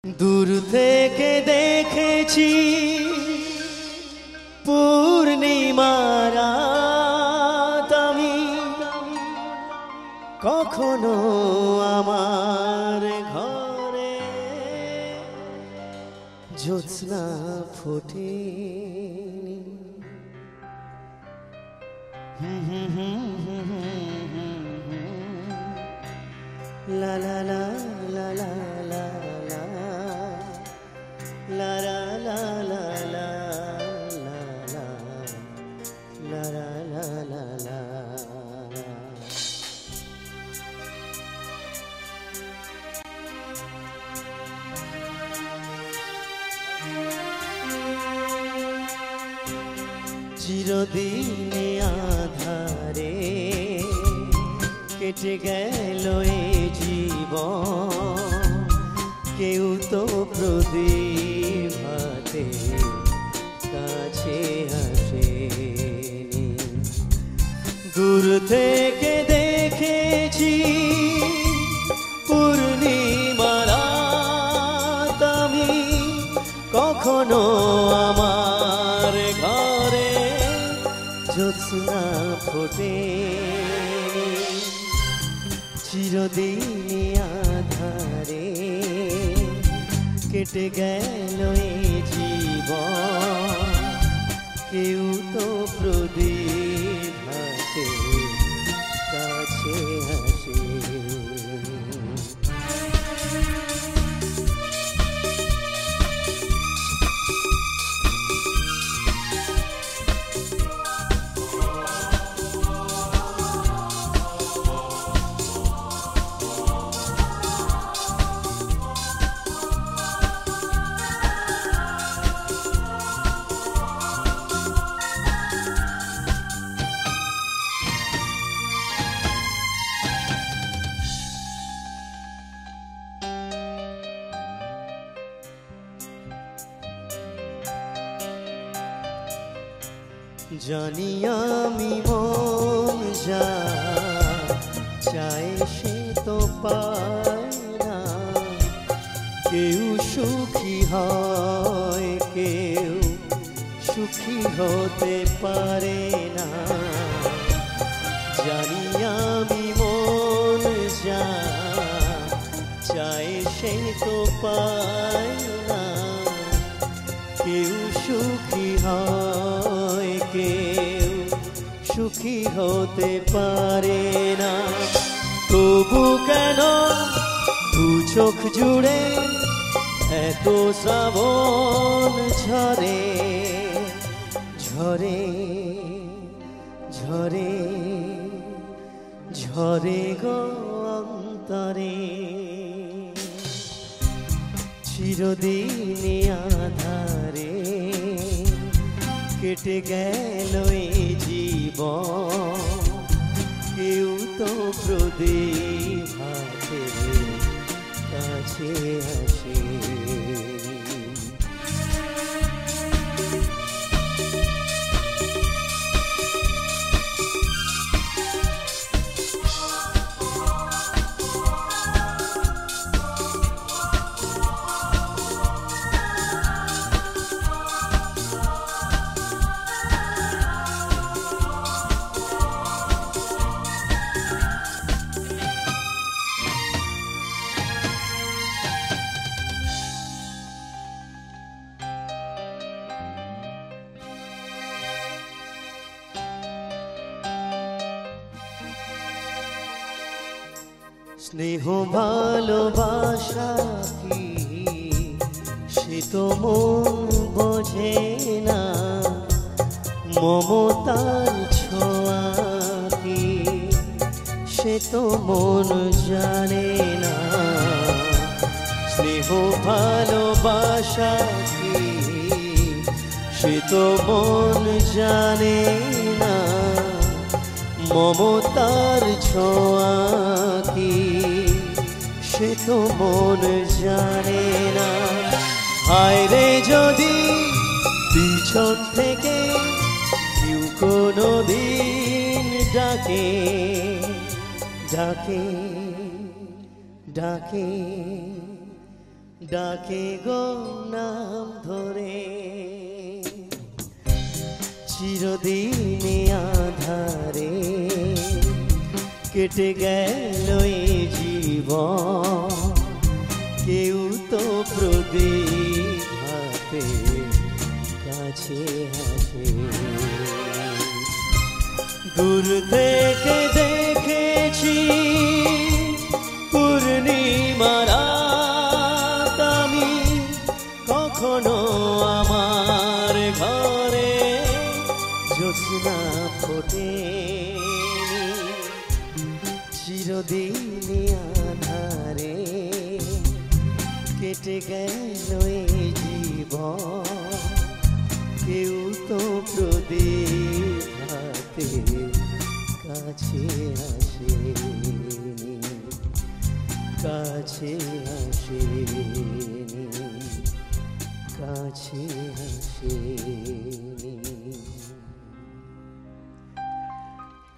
দূর থেকে দেখেছি পূর্ণিমার রাত আমি, কখনো আমার ঘরে জ্যোৎস্না ফোটেনি। লা লা লা লা লা লা লা লা লা লা লা লা লা লা লা লা। চিরদিনে আধারে কেটে গেল এ জীবন, কেউ তো প্রদীপ হাতে কাছে আসেনি। দূর থেকে দেখেছি পূর্ণিমার রাত আমি, কখনো আমার ঘরে জ্যোৎস্না ফোটেনি। চিরদিনে আধারে কেটে গেল এ জীবন, কেউ তো প্রদীপ হাতে কাছে আসে। জানি আমি মন যা চায় সে তো পায় না, কেউ সুখী হয় কেউ সুখী হতে পারে না। জানি আমি মন যা চায় সে তো পায় না, কেউ সুখী হয় কেউ সুখী হতে পারে না। তবু কেন দু চোখ জুড়ে এত শ্রাবণ ঝরে ঝরে ঝরে ঝরে গো অন্তরে। চিরদিনে আধারে কেটে গেল এ জীবন, কেউ তো প্রদীপ হাতে কাছে আসে। স্নেহ ভালোবাসা কি সে তো মন বোঝে না, মমতার ছোঁয়া কি সে তো মন জানে না। স্নেহ ভালোবাসা কি সে তো মন জানে না, মমতার ছোঁয়া কি সে তো মন জানে না। হায় রে যদি পিছন থেকে কেউ কোনো দিন ডাকে ডাকে ডাকে ডাকে গো নাম ধরে চিরদিনে আধারে কেটে গেল এই জীবন কেউ তো প্রদীপ হাতে কাছে আসে দূর থেকে দেখেছি পূর্ণিমার রাত আমি কখনো আমার ঘরে জ্যোৎস্না ফোটেনি চিরদিনে আধারে কেটে গেল এই জীবন কেউ তো প্রদীপ হাতে কাছে আসেনি কাছে আসেনি কাছে আসেনি